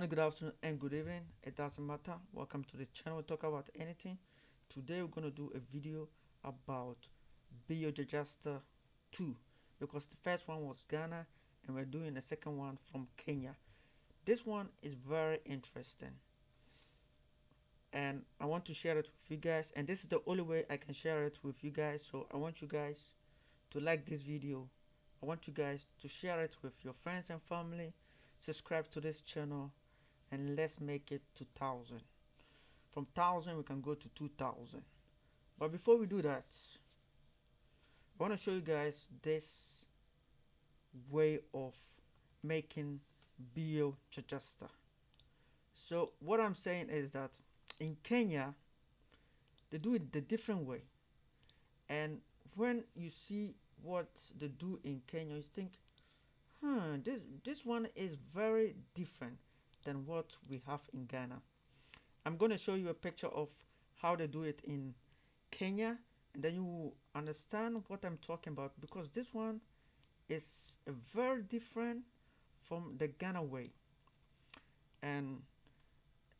morning, good afternoon, and good evening. It doesn't matter. Welcome to the channel. We talk about anything. Today, we're going to do a video about Bio-digester 2 because the first one was Ghana and we're doing the second one from Kenya. This one is very interesting and I want to share it with you guys, and this is the only way I can share it with you guys. So I want you guys to like this video. I want you guys to share it with your friends and family. Subscribe to this channel and let's make it to 1000. From 1000 we can go to 2000. But before we do that, I want to show you guys this way of making bio-digester. So what I'm saying is that in Kenya they do it the different way, and when you see what they do in Kenya you think, this one is very different than what we have in Ghana. I'm going to show you a picture of how they do it in Kenya, and then you will understand what I'm talking about, because this one is very different from the Ghana way, and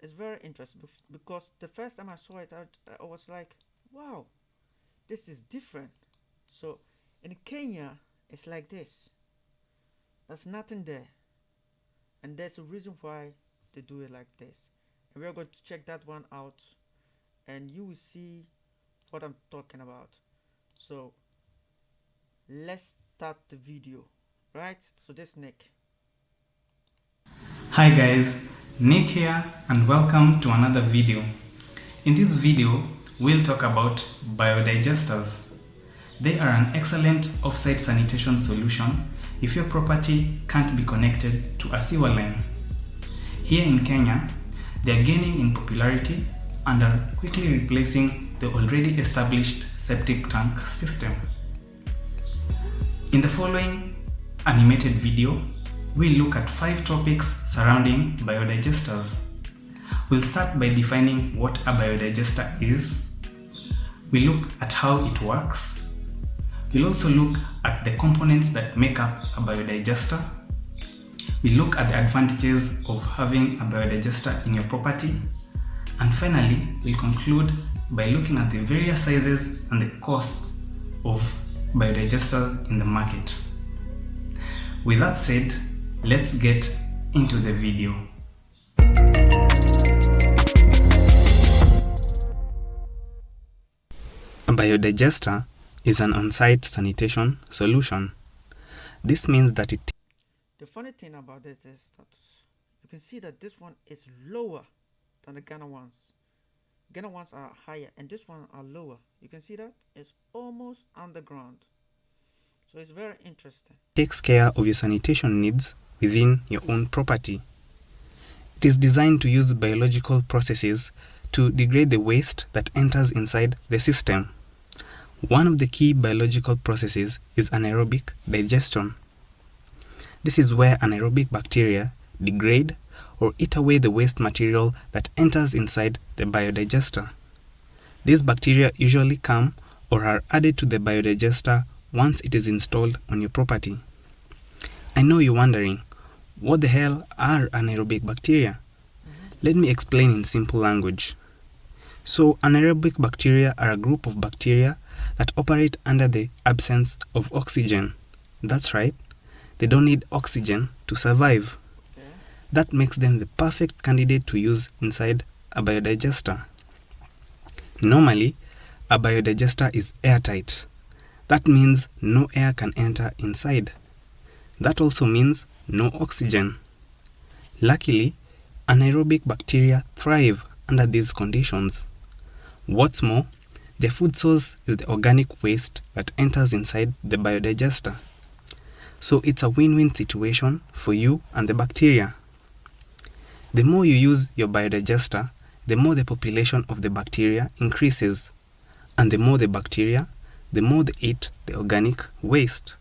it's very interesting because the first time I saw it I was like, wow, this is different. So in Kenya it's like this. There's nothing there, and there's a reason why they do it like this, and we're going to check that one out and you will see what I'm talking about. So let's start the video. Right, so this Nick. Hi guys, Nick here and welcome to another video. In this video we'll talk about biodigesters. They are an excellent off-site sanitation solution if your property can't be connected to a sewer line. Here in Kenya, they are gaining in popularity and are quickly replacing the already established septic tank system. In the following animated video, we'll look at 5 topics surrounding biodigesters. We'll start by defining what a biodigester is. We'll look at how it works. We'll also look at the components that make up a biodigester. We'll look at the advantages of having a biodigester in your property. And finally, we'll conclude by looking at the various sizes and the costs of biodigesters in the market. With that said, let's get into the video. A biodigester is an on-site sanitation solution. This means that The funny thing about it is that you can see that this one is lower than the Ghana ones. Ghana ones are higher and this one are lower. You can see that it's almost underground. So it's very interesting. Takes care of your sanitation needs within your own property. It is designed to use biological processes to degrade the waste that enters inside the system. One of the key biological processes is anaerobic digestion. This is where anaerobic bacteria degrade or eat away the waste material that enters inside the biodigester. These bacteria usually come or are added to the biodigester once it is installed on your property. I know you're wondering, what the hell are anaerobic bacteria? Let me explain in simple language. So anaerobic bacteria are a group of bacteria that operate under the absence of oxygen. That's right, they don't need oxygen to survive. That makes them the perfect candidate to use inside a biodigester. Normally, a biodigester is airtight. That means no air can enter inside. That also means no oxygen. Luckily, anaerobic bacteria thrive under these conditions. What's more, their food source is the organic waste that enters inside the biodigester. So it's a win-win situation for you and the bacteria. The more you use your biodigester, the more the population of the bacteria increases. And the more the bacteria, the more they eat the organic waste.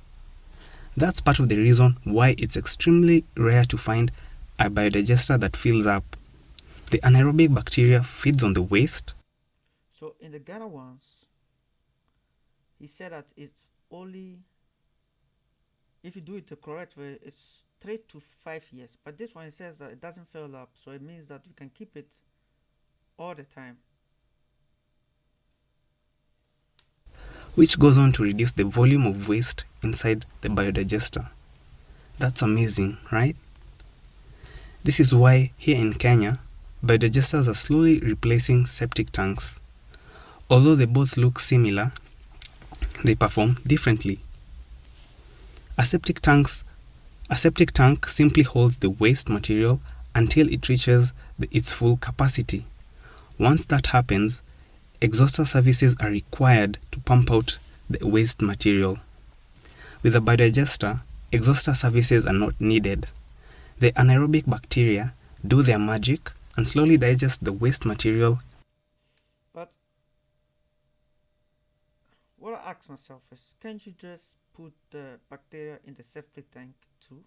That's part of the reason why it's extremely rare to find a biodigester that fills up. The anaerobic bacteria feeds on the waste. So in the Ghana ones, he said that it's only, if you do it the correct way, it's 3 to 5 years. But this one says that it doesn't fill up, so it means that you can keep it all the time. Which goes on to reduce the volume of waste inside the biodigester. That's amazing, right? This is why here in Kenya, biodigesters are slowly replacing septic tanks. Although they both look similar, they perform differently. A septic tank simply holds the waste material until it reaches its full capacity. Once that happens, exhauster services are required to pump out the waste material. With a biodigester, exhauster services are not needed. The anaerobic bacteria do their magic and slowly digest the waste material. But what I ask myself is, can't you just put the bacteria in the septic tank too?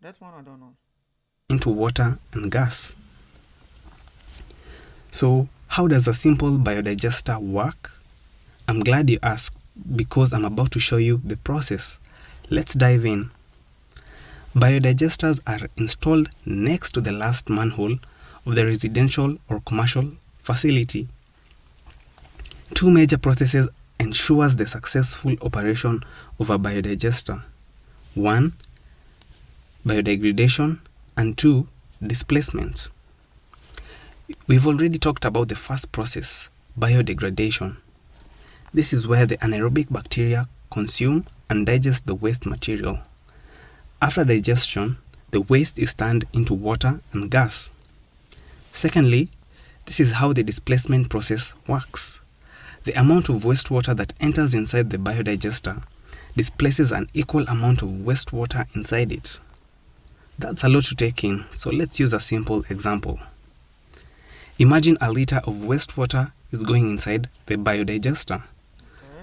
That one I don't know. Into water and gas. So, how does a simple biodigester work? I'm glad you asked because I'm about to show you the process. Let's dive in. Biodigesters are installed next to the last manhole of the residential or commercial facility. Two major processes ensures the successful operation of a biodigester. 1. Biodegradation, and 2. Displacement. We've already talked about the first process, biodegradation. This is where the anaerobic bacteria consume and digest the waste material. After digestion, the waste is turned into water and gas. Secondly, this is how the displacement process works. The amount of wastewater that enters inside the biodigester displaces an equal amount of wastewater inside it. That's a lot to take in, so let's use a simple example. Imagine a liter of wastewater is going inside the biodigester,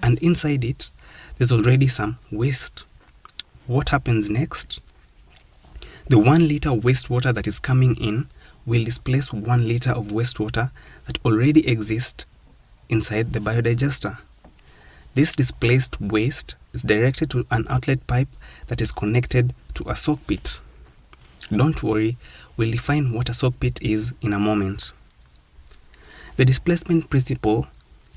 and inside it, there's already some waste. What happens next? The 1 liter wastewater that is coming in will displace 1 liter of wastewater that already exists inside the biodigester. This displaced waste is directed to an outlet pipe that is connected to a soak pit. Don't worry, we'll define what a soak pit is in a moment. The displacement principle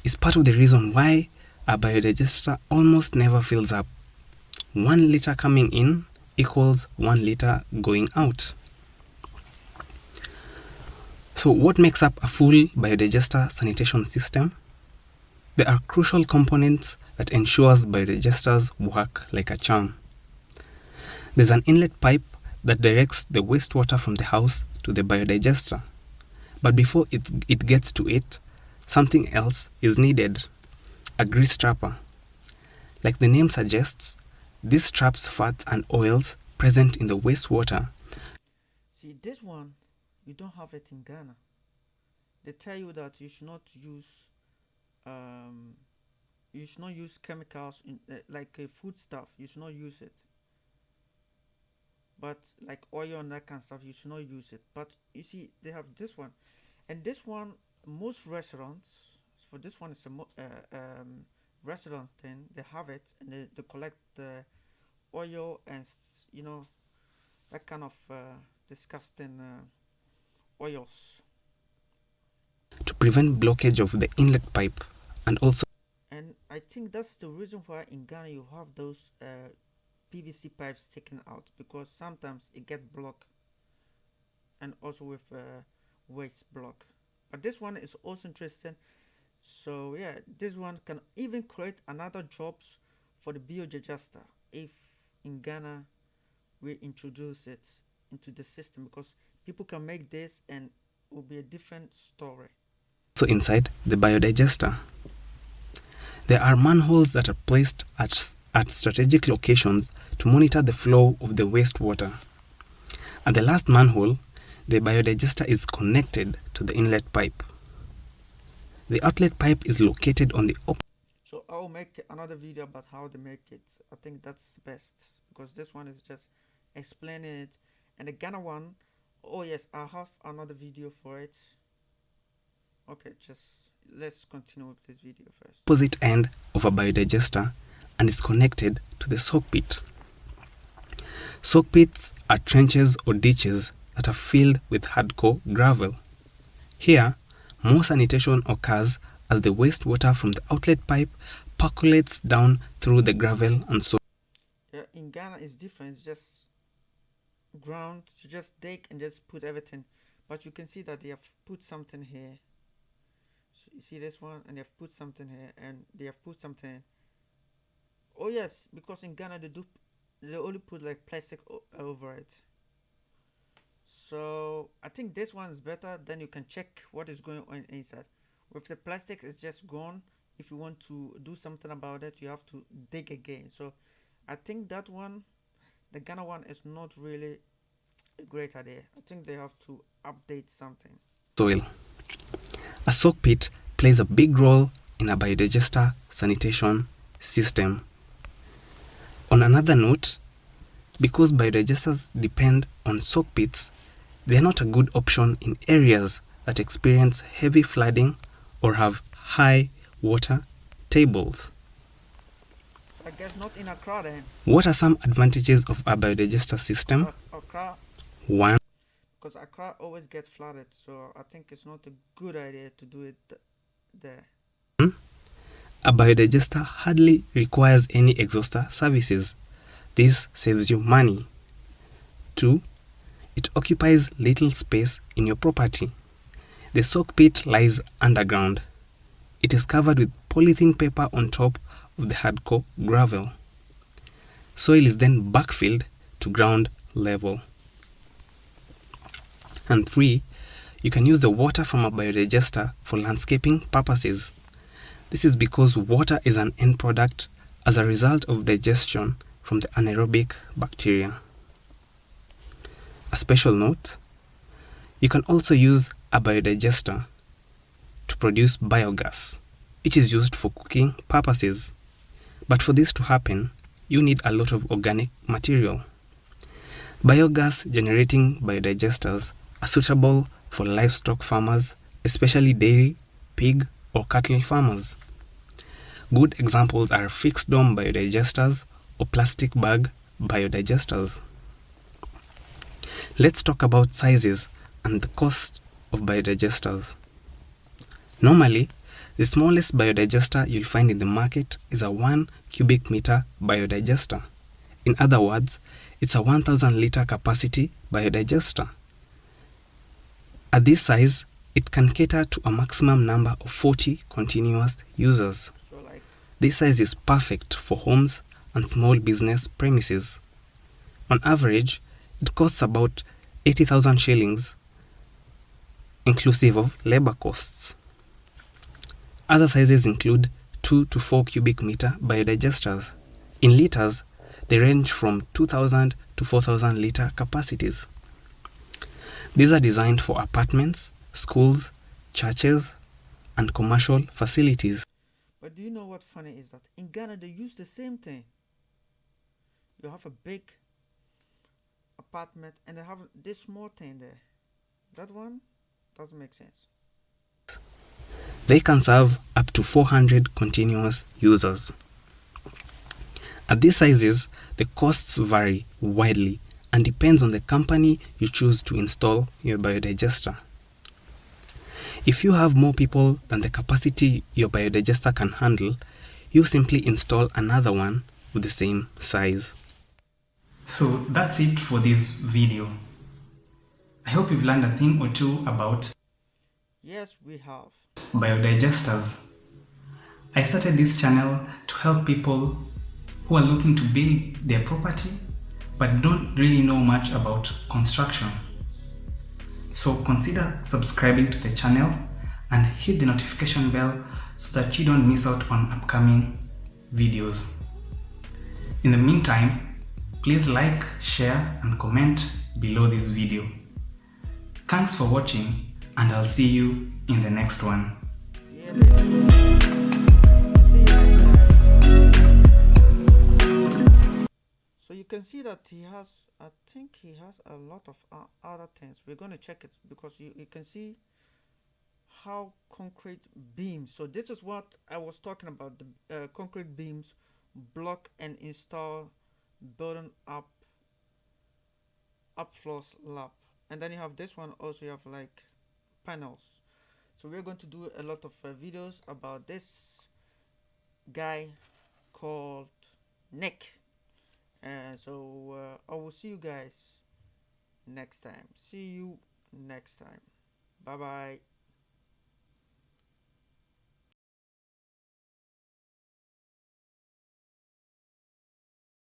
is part of the reason why a biodigester almost never fills up. 1 liter coming in equals 1 liter going out. So what makes up a full biodigester sanitation system? There are crucial components that ensures biodigesters work like a charm. There's an inlet pipe that directs the wastewater from the house to the biodigester. But before it gets to it, something else is needed, a grease trapper. Like the name suggests, this traps fats and oils present in the wastewater. See, this one, you don't have it in Ghana. They tell you that you should not use chemicals in like food stuff. You should not use it. But like oil and that kind of stuff, you should not use it. But you see, they have this one, and this one, most restaurants. For this one, it's a restaurant thing. They have it, and they collect the oil and that kind of disgusting oils. To prevent blockage of the inlet pipe and also. And I think that's the reason why in Ghana you have those PVC pipes taken out, because sometimes it gets blocked, and also with waste block. But this one is also interesting. So yeah, this one can even create another jobs for the biodigester if in Ghana we introduce it into the system, because people can make this and it will be a different story. So inside the biodigester, there are manholes that are placed at strategic locations to monitor the flow of the wastewater. At the last manhole, the biodigester is connected to the inlet pipe. The outlet pipe is located on the opposite. So I'll make another video about how to make it. I think that's the best, because this one is just explaining it. And the Ghana one, oh yes, I have another video for it. Okay, just let's continue with this video first. Opposite end of a biodigester and is connected to the soak pit. Soak pits are trenches or ditches that are filled with hardcore gravel. Here, more sanitation occurs as the wastewater from the outlet pipe percolates down through the gravel and soil. Yeah, in Ghana it's different. It's just ground. You just dig and just put everything. But you can see that they have put something here. So you see this one, and they have put something here, and they have put something. Oh yes, because in Ghana they only put like plastic over it. So I think this one is better. Then you can check what is going on inside. With the plastic, it's just gone. If you want to do something about it, you have to dig again. So I think that one, the Ghana one, is not really a great idea. I think they have to update something. A soak pit plays a big role in a biodigester sanitation system. On another note, because biodigesters depend on soak pits, they are not a good option in areas that experience heavy flooding or have high water tables. I guess not in Accra then. What are some advantages of a biodigester system? Accra, 1. because Accra always gets flooded, so I think it's not a good idea to do it there. A biodigester hardly requires any exhauster services. This saves you money. 2. It occupies little space in your property. The soak pit lies underground. It is covered with polythene paper on top of the hardcore gravel. Soil is then backfilled to ground level. And 3. You can use the water from a biodigester for landscaping purposes. This is because water is an end product as a result of digestion from the anaerobic bacteria. A special note, you can also use a biodigester to produce biogas, which is used for cooking purposes. But for this to happen, you need a lot of organic material. Biogas generating biodigesters are suitable for livestock farmers, especially dairy, pig, or cattle farmers. Good examples are fixed dome biodigesters or plastic bag biodigesters. Let's talk about sizes and the cost of biodigesters. Normally, the smallest biodigester you'll find in the market is a 1 cubic meter biodigester. In other words, it's a 1000 liter capacity biodigester. At this size, it can cater to a maximum number of 40 continuous users. So like This size is perfect for homes and small business premises. On average, it costs about 80,000 shillings, inclusive of labor costs. Other sizes include 2 to 4 cubic meter biodigesters. In liters, they range from 2,000 to 4,000 liter capacities. These are designed for apartments, schools, churches, and commercial facilities. But do you know what funny is that in Ghana they use the same thing? You have a big apartment and they have this small thing there. That one doesn't make sense. They can serve up to 400 continuous users. At these sizes, the costs vary widely and depends on the company you choose to install your biodigester. If you have more people than the capacity your biodigester can handle, you simply install another one with the same size. So that's it for this video. I hope you've learned a thing or two about Yes, we have. biodigesters. I started this channel to help people who are looking to build their property but don't really know much about construction. So consider subscribing to the channel and hit the notification bell so that you don't miss out on upcoming videos. In the meantime, please like, share and comment below this video. Thanks for watching and I'll see you in the next one. Yeah, baby. So you can see that he has, I think he has a lot of other things. We're going to check it because you can see how concrete beams. So this is what I was talking about. The concrete beams block and install building up upflows lap. And then you have this one also, you have like panels. So we're going to do a lot of videos about this guy called Nick. And so I will see you guys next time. See you next time. Bye bye.